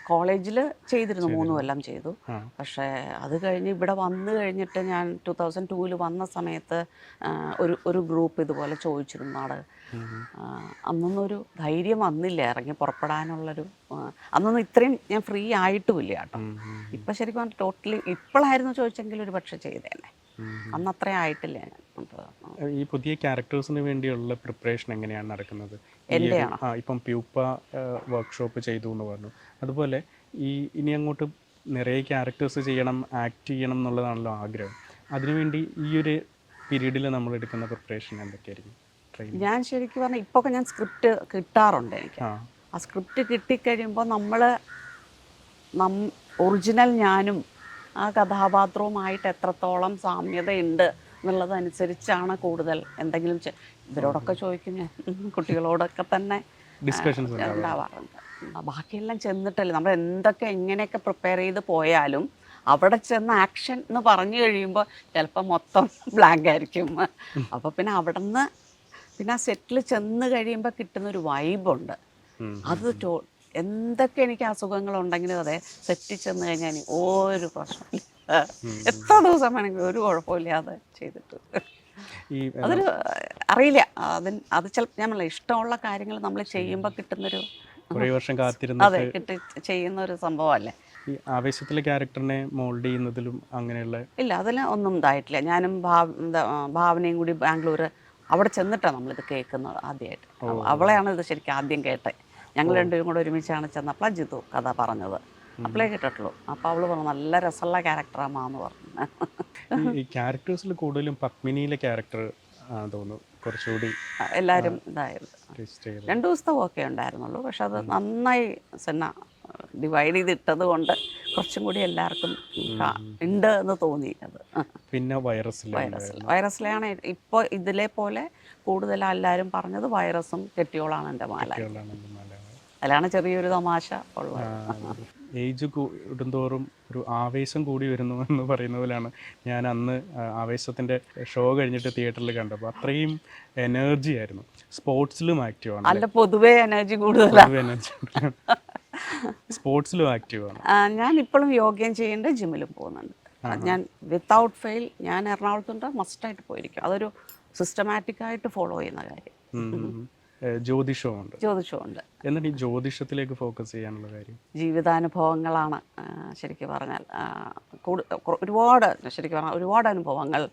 കോളേജിൽ ചെയ്തിരുന്നു, 3 കൊല്ലം ചെയ്തു. പക്ഷേ അത് കഴിഞ്ഞ് ഇവിടെ വന്നു കഴിഞ്ഞിട്ട് ഞാൻ 2002 വന്ന സമയത്ത് ഒരു ഗ്രൂപ്പ് ഇതുപോലെ ചോദിച്ചിരുന്നു നാടകം. അന്നൊന്നും ഒരു ധൈര്യം വന്നില്ല ഇറങ്ങി പുറപ്പെടാനുള്ളൊരു. അന്നൊന്നും ഇത്രയും ഞാൻ ഫ്രീ ആയിട്ടുമില്ല കേട്ടോ. ഇപ്പം ശരിക്കും പറഞ്ഞാൽ ടോട്ടലി ഇപ്പോഴായിരുന്നു ചോദിച്ചെങ്കിൽ ഒരു പക്ഷേ ചെയ്തേനെ. അന്ന് അത്രയും ആയിട്ടില്ല ഞാൻ. ഈ പുതിയ ക്യാരക്ടേഴ്സിന് വേണ്ടിയുള്ള പ്രിപ്പറേഷൻ എങ്ങനെയാണ് നടക്കുന്നത്? ഇപ്പം പ്യൂപ്പ വർക്ക്ഷോപ്പ് ചെയ്തു എന്ന് പറഞ്ഞു, അതുപോലെ ഇനി അങ്ങോട്ട് നിറയെ ക്യാരക്ടേഴ്സ് ചെയ്യണം, ആക്ട് ചെയ്യണം എന്നുള്ളതാണല്ലോ ആഗ്രഹം. അതിനുവേണ്ടി ഈ ഒരു പീരീഡിൽ നമ്മൾ എടുക്കുന്ന പ്രിപ്പറേഷൻ എന്തൊക്കെയായിരിക്കും? ഞാൻ ശരിക്കും പറഞ്ഞാൽ ഇപ്പോൾ ഞാൻ സ്ക്രിപ്റ്റ് കിട്ടാറുണ്ട് എനിക്ക്. ആ സ്ക്രിപ്റ്റ് കിട്ടിക്കഴിയുമ്പോൾ നമ്മൾ ഒറിജിനൽ ഞാനും ആ കഥാപാത്രവുമായിട്ട് എത്രത്തോളം സാമ്യതയുണ്ട് എന്നുള്ളതനുസരിച്ചാണ് കൂടുതൽ എന്തെങ്കിലും ഇവരോടൊക്കെ ചോദിക്കും ഞാൻ, കുട്ടികളോടൊക്കെ തന്നെ ഡിസ്കഷൻസ് ഉണ്ടാവാറുണ്ട്. ബാക്കിയെല്ലാം ചെന്നിട്ടല്ലേ നമ്മൾ എന്തൊക്കെ എങ്ങനെയൊക്കെ പ്രിപ്പയർ ചെയ്ത് പോയാലും അവിടെ ചെന്ന് ആക്ഷൻ എന്ന് പറഞ്ഞു കഴിയുമ്പോൾ ചിലപ്പോൾ മൊത്തം ബ്ലാങ്ക് ആയിരിക്കും. അപ്പോൾ പിന്നെ അവിടെ നിന്ന് പിന്നെ ആ സെറ്റിൽ ചെന്ന് കഴിയുമ്പോൾ കിട്ടുന്നൊരു വൈബുണ്ട്. അത് എന്തൊക്കെ എനിക്ക് അസുഖങ്ങളുണ്ടെങ്കിലും അതെ, സെറ്റിൽ ചെന്ന് കഴിഞ്ഞാൽ ഒരു പ്രശ്നമില്ല, എത്ര ദിവസം വേണമെങ്കിലും ഒരു കുഴപ്പമില്ലാതെ ചെയ്തിട്ട്. അതൊരു അറിയില്ല, അത് ചിലപ്പോൾ ഞാൻ ഇഷ്ടമുള്ള കാര്യങ്ങൾ നമ്മൾ ചെയ്യുമ്പോൾ കിട്ടുന്നൊരു, അതെ, ചെയ്യുന്ന ഒരു സംഭവമല്ലേ. ഈ ആവേശത്തിലെ ക്യാരക്ടറിനെ മോൾഡ് ചെയ്യുന്നതിലും അങ്ങനെയുള്ള ഇല്ല, അതിൽ ഒന്നും ഇതായിട്ടില്ല. ഞാനും ഭാവനയും കൂടി ബാംഗ്ലൂർ അവിടെ ചെന്നിട്ടാണ് നമ്മളിത് കേൾക്കുന്നത് ആദ്യമായിട്ട്. അവളെയാണ് ഇത് ശരിക്കും ആദ്യം കേട്ടത്. ഞങ്ങൾ രണ്ടുപേരും കൂടെ ഒരുമിച്ചാണ് ചെന്നപ്പോൾ ജിത്തു കഥ പറഞ്ഞത്, അപ്പോഴേ കേട്ടിട്ടുള്ളൂ. അപ്പോൾ അവൾ പറഞ്ഞു നല്ല രസമുള്ള ക്യാരക്ടറാമാന്ന് പറഞ്ഞു. ഈ ക്യാരക്ടേഴ്സിൽ കൂടുതലും പത്മിനിയിലെ ക്യാരക്ടർ തോന്നുന്നു കുറച്ചുകൂടി എല്ലാവരും ഇതായിരുന്നു. 2 ദിവസത്തെ ഓക്കെ ഉണ്ടായിരുന്നുള്ളൂ, പക്ഷെ അത് നന്നായി സെന്ന ഡിവൈഡ് ചെയ്തിട്ടത് കൊണ്ട് കുറച്ചും കൂടി എല്ലാവർക്കും ഉണ്ട് എന്ന് തോന്നി അത്. പിന്നെ വൈറസിലാണ് ഇപ്പോൾ ഇതിലെ പോലെ കൂടുതൽ എല്ലാവരും പറഞ്ഞത് വൈറസും കെട്ടിയോളാണ് എൻ്റെ മാല. അതിലാണ് ചെറിയൊരു തമാശ ഉള്ളത്. ഏജ് കൂടുന്തോറും ഒരു ആവേശം കൂടി വരുന്നു എന്ന് പറയുന്ന പോലെയാണ്. ഞാൻ അന്ന് ആവേശത്തിൻ്റെ ഷോ കഴിഞ്ഞിട്ട് തിയേറ്ററിൽ കണ്ടപ്പോൾ അത്രയും എനർജി ആയിരുന്നു. സ്പോർട്സിലും ആക്റ്റീവാണ്. അല്ല, പൊതുവേ എനർജി കൂടുതലാണ്. സ്പോർട്സിലും ആക്റ്റീവാണ്. ഞാൻ ഇപ്പോഴും യോഗയും ചെയ്യുന്നുണ്ട്, ജിമ്മിലും പോകുന്നുണ്ട്. ഞാൻ വിത്തൗട്ട് ഫെയിൽ ഞാൻ എറണാകുളത്തുണ്ട് മസ്റ്റായിട്ട് പോയിരിക്കും. അതൊരു സിസ്റ്റമാറ്റിക് ആയിട്ട് ഫോളോ ചെയ്യുന്ന കാര്യം. ജ്യോതിഷമുണ്ട്. എന്നിട്ട് ഈ ജ്യോതിഷത്തിലേക്ക് ഫോക്കസ് ചെയ്യാനുള്ള കാര്യം ജീവിതാനുഭവങ്ങളാണ്. ശരിക്കും പറഞ്ഞാൽ ഒരുപാട് ഒരുപാട് അനുഭവങ്ങൾ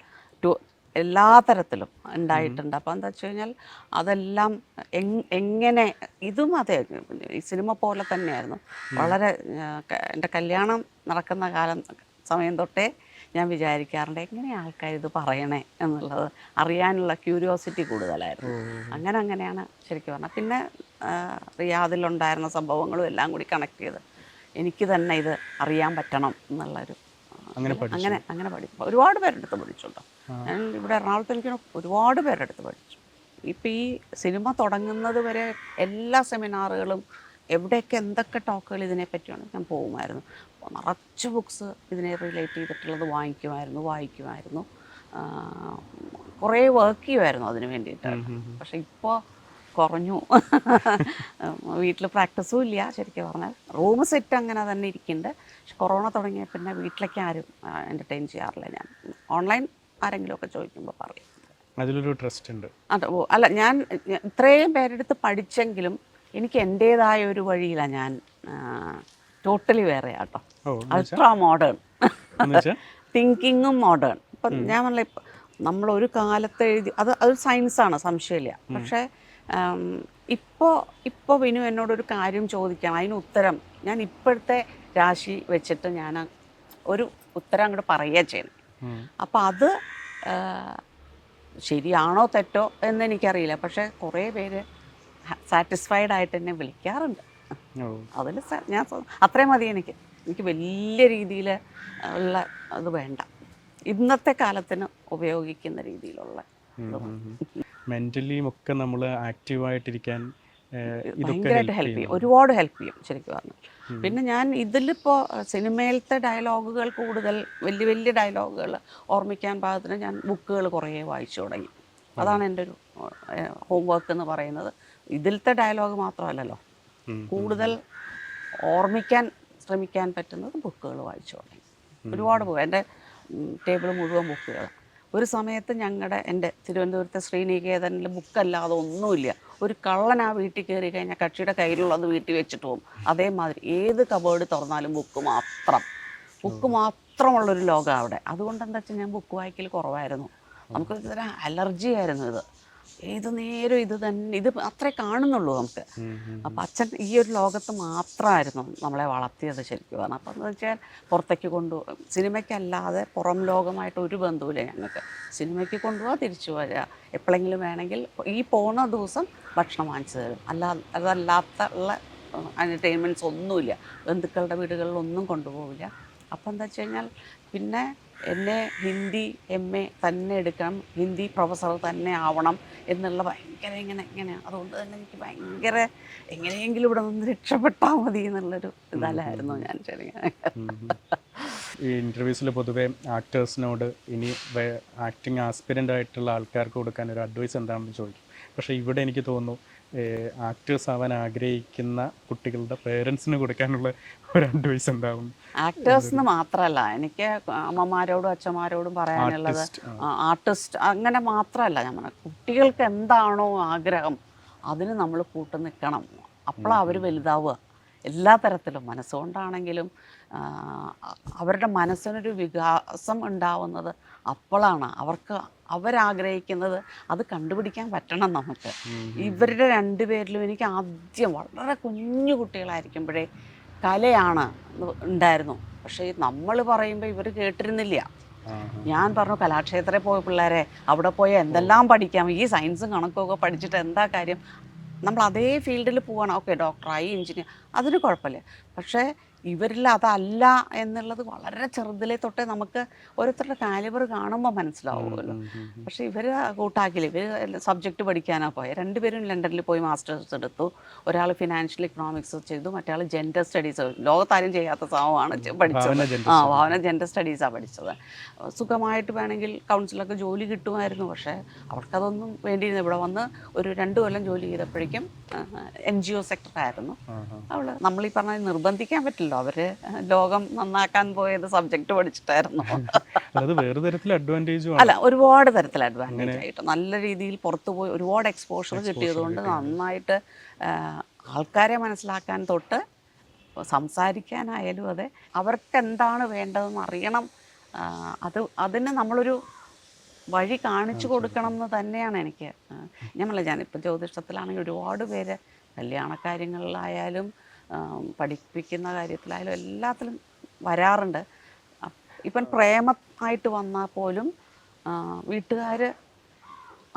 എല്ലാ തരത്തിലും ഉണ്ടായിട്ടുണ്ട്. അപ്പോൾ എന്താ വെച്ച് കഴിഞ്ഞാൽ അതെല്ലാം എങ്ങനെ ഇതും അതെ ഈ സിനിമ പോലെ തന്നെയായിരുന്നു. വളരെ എൻ്റെ കല്യാണം നടക്കുന്ന സമയം തൊട്ടേ ഞാൻ വിചാരിക്കാറുണ്ട് എങ്ങനെ ആൾക്കാർ ഇത് പറയണേ എന്നുള്ളത് അറിയാനുള്ള ക്യൂരിയോസിറ്റി കൂടുതലായിരുന്നു. അങ്ങനെയാണ് ശരിക്കും പറഞ്ഞാൽ. പിന്നെ റിയാദിലുണ്ടായിരുന്ന സംഭവങ്ങളും എല്ലാം കൂടി കണക്ട് ചെയ്ത് എനിക്ക് തന്നെ ഇത് അറിയാൻ പറ്റണം എന്നുള്ളൊരു അങ്ങനെ പഠിച്ചു. ഒരുപാട് പേരുടെ അടുത്ത് പഠിച്ചുണ്ടോ. ഞാൻ ഇവിടെ എറണാകുളത്ത് എനിക്ക് ഒരുപാട് പേരുടെ അടുത്ത് പഠിച്ചു. ഇപ്പം ഈ സിനിമ തുടങ്ങുന്നത് വരെ എല്ലാ സെമിനാറുകളും എവിടെയൊക്കെ എന്തൊക്കെ ടോക്കുകൾ ഇതിനെപ്പറ്റിയാണ് ഞാൻ പോകുമായിരുന്നു. നിറച്ച് ബുക്സ് ഇതിനെ റിലേറ്റ് ചെയ്തിട്ടുള്ളത് വായിക്കുമായിരുന്നു. കുറേ വർക്ക് ചെയ്യുമായിരുന്നു അതിന് വേണ്ടിയിട്ട്. പക്ഷെ ഇപ്പോൾ കുറഞ്ഞു. വീട്ടിൽ പ്രാക്ടീസും ഇല്ല. ശരിക്കും പറഞ്ഞാൽ റൂം സെറ്റ് അങ്ങനെ തന്നെ ഇരിക്കുന്നുണ്ട്. പക്ഷെ കൊറോണ തുടങ്ങിയ പിന്നെ വീട്ടിലേക്ക് ആരും എൻ്റർടൈൻ ചെയ്യാറില്ല. ഞാൻ ഓൺലൈൻ ആരെങ്കിലുമൊക്കെ ചോദിക്കുമ്പോൾ പറയും. അതിലൊരു ട്രസ്റ്റ് ഉണ്ട്. അല്ല, ഞാൻ ഇത്രയും പേരെടുത്ത് പഠിച്ചെങ്കിലും എനിക്ക് എൻ്റേതായ ഒരു വഴിയിലാണ്. ഞാൻ ടോട്ടലി വേറെ കേട്ടോ. അൾട്രാ മോഡേൺ തിങ്കിങ്ങും മോഡേൺ. ഇപ്പം ഞാൻ പറഞ്ഞില്ല, ഇപ്പം നമ്മളൊരു കാലത്ത് അതൊരു സയൻസാണ്, സംശയമില്ല. പക്ഷേ ഇപ്പോൾ വിനു എന്നോടൊരു കാര്യം ചോദിക്കാം, അതിന് ഉത്തരം ഞാൻ ഇപ്പോഴത്തെ രാശി വെച്ചിട്ട് ഞാൻ ഒരു ഉത്തരം അങ്ങോട്ട് പറയുക ചെയ്യണം. അപ്പം അത് ശരിയാണോ തെറ്റോ എന്നെനിക്കറിയില്ല. പക്ഷേ കുറേ പേര് സാറ്റിസ്ഫൈഡ് ആയിട്ട് എന്നെ വിളിക്കാറുണ്ട്. അതിൽ ഞാൻ അത്രയും മതി. എനിക്ക് വലിയ രീതിയിൽ ഉള്ള അത് വേണ്ട. ഇന്നത്തെ കാലത്തിന് ഉപയോഗിക്കുന്ന രീതിയിലുള്ള മെൻ്റലിയും ഒക്കെ നമ്മൾ ആക്റ്റീവായിട്ടിരിക്കാൻ ഭയങ്കരമായിട്ട് ഹെൽപ്പ് ചെയ്യും. ഒരുപാട് ഹെൽപ്പ് ചെയ്യും ശരിക്കും പറഞ്ഞാൽ. പിന്നെ ഞാൻ ഇതിലിപ്പോൾ സിനിമയിലത്തെ ഡയലോഗുകൾ കൂടുതൽ വലിയ ഡയലോഗുകൾ ഓർമ്മിക്കാൻ പാകത്തിന് ഞാൻ ബുക്കുകൾ കുറേ വായിച്ചു തുടങ്ങി. അതാണ് എൻ്റെ ഒരു ഹോംവർക്ക് എന്ന് പറയുന്നത്. ഇതിലത്തെ ഡയലോഗ് മാത്രമല്ലല്ലോ, കൂടുതൽ ഓർമ്മിക്കാൻ ശ്രമിക്കാൻ പറ്റുന്നത് ബുക്കുകൾ വായിച്ചു തുടങ്ങി. ഒരുപാട് ബുക്ക്, എൻ്റെ ടേബിൾ മുഴുവൻ ബുക്കുകൾ. ഒരു സമയത്ത് എൻ്റെ തിരുവനന്തപുരത്തെ ശ്രീനികേതനിൽ ബുക്കല്ലാതെ ഒന്നുമില്ല. ഒരു കള്ളൻ ആ വീട്ടിൽ കയറി കഴിഞ്ഞാൽ കക്ഷിയുടെ കയ്യിലുള്ളത് വീട്ടിൽ വെച്ചിട്ട് പോകും. അതേമാതിരി ഏത് കബേർഡ് തുറന്നാലും ബുക്ക് മാത്രമുള്ളൊരു ലോകം അവിടെ. അതുകൊണ്ട് എന്താ വെച്ചാൽ ഞാൻ ബുക്ക് വായിക്കൽ കുറവായിരുന്നു. നമുക്ക് ഇതൊരു അലർജി ആയിരുന്നു. ഏത് നേരം ഇത് അത്രേ കാണുന്നുള്ളൂ നമുക്ക്. അപ്പം അച്ഛൻ ഈ ഒരു ലോകത്ത് മാത്രമായിരുന്നു നമ്മളെ വളർത്തിയത് ശരിക്കും പറഞ്ഞാൽ. അപ്പം എന്ന് വെച്ചാൽ പുറത്തേക്ക് സിനിമയ്ക്കല്ലാതെ പുറം ലോകമായിട്ട് ഒരു ബന്ധവുമില്ല ഞങ്ങൾക്ക്. സിനിമയ്ക്ക് കൊണ്ടുപോകാൻ തിരിച്ചു വരിക, എപ്പോഴെങ്കിലും വേണമെങ്കിൽ ഈ പോകുന്ന ദിവസം ഭക്ഷണം വാങ്ങിച്ചു തരും. അതല്ലാത്ത ഉള്ള എൻ്റർടൈൻമെൻറ്റ്സ് ഒന്നുമില്ല. ബന്ധുക്കളുടെ വീടുകളിലൊന്നും കൊണ്ടുപോകില്ല. അപ്പം എന്താ വെച്ച് കഴിഞ്ഞാൽ പിന്നെ എന്നെ ഹിന്ദി MA തന്നെ എടുക്കണം, ഹിന്ദി പ്രൊഫസർ തന്നെ ആവണം എന്നുള്ള ഭയങ്കര ഇങ്ങനെ അതുകൊണ്ട് തന്നെ എനിക്ക് ഭയങ്കര എങ്ങനെയെങ്കിലും ഇവിടെ നിന്ന് രക്ഷപ്പെട്ടാൽ മതി എന്നുള്ളൊരു ഇതല്ലായിരുന്നു ഞാൻ ശരിക്കും. ഈ ഇൻ്റർവ്യൂസിൽ പൊതുവേ ആക്ടേഴ്സിനോട് ഇനി ആക്ടിങ് ആസ്പിരൻ്റ് ആയിട്ടുള്ള ആൾക്കാർക്ക് കൊടുക്കാൻ ഒരു അഡ്വൈസ് എന്താണെന്ന് ചോദിക്കും. പക്ഷേ ഇവിടെ എനിക്ക് തോന്നുന്നു ആക്ടേഴ്സ് ആവാൻ ആഗ്രഹിക്കുന്ന കുട്ടികളുടെ പേരൻസിന് കൊടുക്കാനുള്ള ഒരു അഡ്വൈസ് ഉണ്ടാവും. ആക്ടേഴ്സിന് മാത്രമല്ല, എനിക്ക് അമ്മമാരോടും അച്ഛന്മാരോടും പറയാനുള്ളത് ആർട്ടിസ്റ്റ് അങ്ങനെ മാത്രമല്ല. ഞാൻ പറഞ്ഞ കുട്ടികൾക്ക് എന്താണോ ആഗ്രഹം അതിന് നമ്മൾ കൂട്ടു നിൽക്കണം. അപ്പോഴാണ് അവർ വലുതാവുക. എല്ലാ തരത്തിലും മനസ്സുകൊണ്ടാണെങ്കിലും അവരുടെ മനസ്സിനൊരു വികാസം ഉണ്ടാവുന്നത് അപ്പോഴാണ്. അവരാഗ്രഹിക്കുന്നത് അത് കണ്ടുപിടിക്കാൻ പറ്റണം നമുക്ക്. ഇവരുടെ രണ്ടുപേരിലും എനിക്ക് ആദ്യം വളരെ കുഞ്ഞു കുട്ടികളായിരിക്കുമ്പോഴേ കലയാണ് ഉണ്ടായിരുന്നു. പക്ഷേ നമ്മൾ പറയുമ്പോൾ ഇവർ കേട്ടിരുന്നില്ല. ഞാൻ പറഞ്ഞു, കലാക്ഷേത്രത്തിൽ പോയ പിള്ളേരെ അവിടെ പോയാൽ എന്തെല്ലാം പഠിക്കാം, ഈ സയൻസും കണക്കൊക്കെ പഠിച്ചിട്ട് എന്താ കാര്യം. നമ്മൾ അതേ ഫീൽഡിൽ പോവാണ്, ഓക്കെ ഡോക്ടറായി എഞ്ചിനീയർ, അതിന് കുഴപ്പമില്ല. പക്ഷേ ഇവരിൽ അതല്ല എന്നുള്ളത് വളരെ ചെറുതിലേ തൊട്ടേ നമുക്ക് ഓരോരുത്തരുടെ കാലിബർ കാണുമ്പോൾ മനസ്സിലാവുമല്ലോ. പക്ഷേ ഇവർ കൂട്ടാക്കില്ല. ഇവർ സബ്ജക്റ്റ് പഠിക്കാനാണ് പോയത്. രണ്ടുപേരും ലണ്ടനിൽ പോയി മാസ്റ്റേഴ്സ് എടുത്തു. ഒരാൾ ഫിനാൻഷ്യൽ ഇക്കണോമിക്സ് ചെയ്തു, മറ്റേ ആൾ ജെൻഡർ സ്റ്റഡീസ്. ലോകത്താരും ചെയ്യാത്ത സംഭവമാണ് പഠിച്ചത്. ഭാവന ജെൻഡർ സ്റ്റഡീസാണ് പഠിച്ചത്. സുഖമായിട്ട് വേണമെങ്കിൽ കൗൺസിലൊക്കെ ജോലി കിട്ടുമായിരുന്നു. പക്ഷേ അവർക്കതൊന്നും വേണ്ടിയിരുന്നു. ഇവിടെ വന്ന് ഒരു 2 കൊല്ലം ജോലി ചെയ്തപ്പോഴേക്കും NGO സെക്ടറായിരുന്നു അവൾ. നമ്മളീ പറഞ്ഞ നിർബന്ധിക്കാൻ പറ്റില്ല. അവര് ലോകം നന്നാക്കാൻ പോയത് സബ്ജക്റ്റ് പഠിച്ചിട്ടായിരുന്നു. അല്ല, ഒരുപാട് തരത്തിൽ അഡ്വാൻറ്റേജ് ആയിട്ട് നല്ല രീതിയിൽ പുറത്തു പോയി ഒരുപാട് എക്സ്പോഷർ കിട്ടിയതുകൊണ്ട് നന്നായിട്ട് ആൾക്കാരെ മനസ്സിലാക്കാൻ തൊട്ട് സംസാരിക്കാനായാലും അതെ, അവർക്ക് എന്താണ് വേണ്ടതെന്ന് അറിയണം. അതിന് നമ്മളൊരു വഴി കാണിച്ചു കൊടുക്കണം എന്ന് തന്നെയാണ് എനിക്ക്. ഞാനിപ്പോൾ ജ്യോതിഷത്തിലാണെങ്കിൽ ഒരുപാട് പേര് കല്യാണക്കാര്യങ്ങളിലായാലും പഠിപ്പിക്കുന്ന കാര്യത്തിലായാലും എല്ലാത്തിലും വരാറുണ്ട്. ഇപ്പം പ്രേമമായിട്ട് വന്നാൽ പോലും വീട്ടുകാർ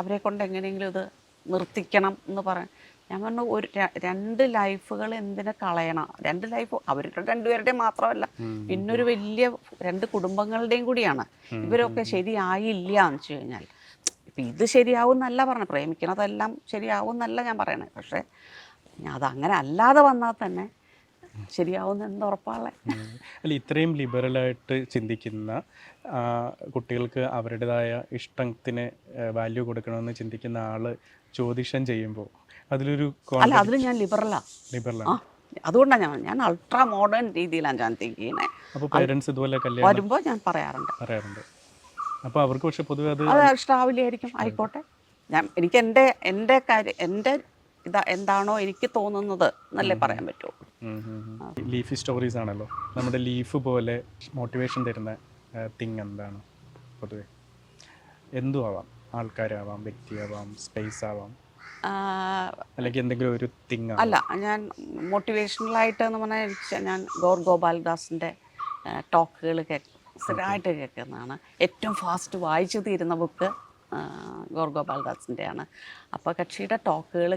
അവരെ കൊണ്ട് എങ്ങനെയെങ്കിലും ഇത് നിർത്തിക്കണം എന്ന് പറയാൻ ഞാൻ പറഞ്ഞു. ഒരു 2 ലൈഫുകൾ എന്തിനു കളയണം? 2 ലൈഫ് അവരുടെ 2 പേരുടെയും മാത്രമല്ല, പിന്നൊരു വലിയ 2 കുടുംബങ്ങളുടെയും കൂടിയാണ്. ഇവരൊക്കെ ശരിയായില്ല എന്ന് വെച്ച് കഴിഞ്ഞാൽ, ഇപ്പം ഇത് ശരിയാവും എന്നല്ല പറഞ്ഞത്, പ്രേമിക്കണതെല്ലാം ശരിയാവും എന്നല്ല ഞാൻ പറയണത്. പക്ഷേ അതങ്ങനെ അല്ലാതെ വന്നാൽ തന്നെ ശരിയാവുന്ന എന്തുറപ്പാളെ. അല്ല, ഇത്രയും ലിബറലായിട്ട് ചിന്തിക്കുന്ന കുട്ടികൾക്ക് അവരുടേതായ ഇഷ്ടത്തിന് വാല്യൂ കൊടുക്കണമെന്ന് ചിന്തിക്കുന്ന ആള് ജ്യോതിഷം ചെയ്യുമ്പോൾ അതിലൊരു അല്ല, അതിൽ ഞാൻ ലിബറലാണ്. അതുകൊണ്ടാണ് ഞാൻ അൾട്രാ മോഡേൺ രീതിയിലാണ് ഞാൻ തിങ്ക് ചെയ്യുന്നത്. അപ്പോൾ പേരൻസ് ഇതുപോലെ കല്യാണം വരുമ്പോൾ ഞാൻ പറയാറുണ്ട്. അപ്പോൾ അവർക്ക് പക്ഷെ പൊതുവെ അത് ഇഷ്ടാവില്ലായിരിക്കും. ആയിക്കോട്ടെ, എനിക്ക് എൻ്റെ കാര്യം, എൻ്റെ എന്താണോ എനിക്ക് തോന്നുന്നത് എന്നല്ലേ പറയാൻ പറ്റുമോ. ലീഫി സ്റ്റോറീസ് ആണല്ലോ, നമ്മുടെ ലീഫ് പോലെ മോട്ടിവേഷൻ തരുന്ന തിങ് എന്താണ്? പൊതുവെ എന്തും ആവാം, ആൾക്കാരാവാം, വ്യക്തിയാവാം, സ്പേസ് ആവാം, അല്ലെങ്കിൽ എന്തെങ്കിലും ഒരു തിങ്. അല്ല, ഞാൻ മോട്ടിവേഷണലായിട്ട് എന്ന് പറഞ്ഞാൽ ഞാൻ ഗോപാൽദാസിൻ്റെ ടോക്കുകൾ സ്ഥിരമായിട്ട് കേൾക്കുന്നതാണ്. ഏറ്റവും ഫാസ്റ്റ് വായിച്ചു തീരുന്ന ബുക്ക് ഗോപാൽദാസിൻ്റെയാണ്. അപ്പോൾ കക്ഷിയുടെ ടോക്കുകൾ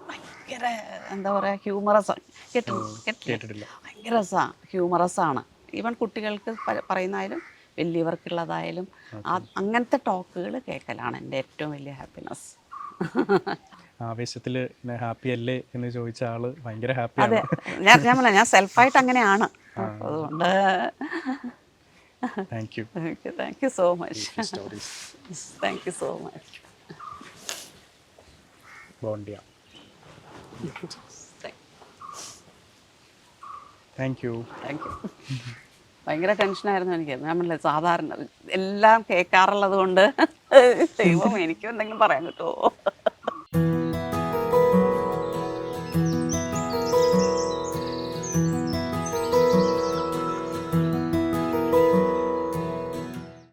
ഭയങ്കര എന്താ പറയുക, ഹ്യൂമറസ്. കേട്ടിട്ടില്ല? ഭയങ്കര രസമാണ്, ഹ്യൂമറസാണ്. ഈവൻ കുട്ടികൾക്ക് പറയുന്നതായാലും വലിയവർക്കുള്ളതായാലും അങ്ങനത്തെ ടോക്കുകൾ കേൾക്കലാണ് എൻ്റെ ഏറ്റവും വലിയ ഹാപ്പിനെസ്. ആവേശത്തിൽ ഹാപ്പി അല്ലേ എന്ന് ചോദിച്ച ആള് ഭയങ്കര ഹാപ്പിയാണ്. അതെ, ഞാൻ സെൽഫായിട്ട് അങ്ങനെയാണ്. അതുകൊണ്ട് thank you so much. Thank you so much. ബോണ്ടിയ. Thank you. ഭയങ്കര ടെൻഷനായിരുന്നു എനിക്ക്. നമ്മളെ സാധാരണ എല്ലാം കേൾക്കാറുള്ളത് കൊണ്ട് ദൈവം എനിക്കും എന്തെങ്കിലും പറയാൻ കിട്ടുമോ.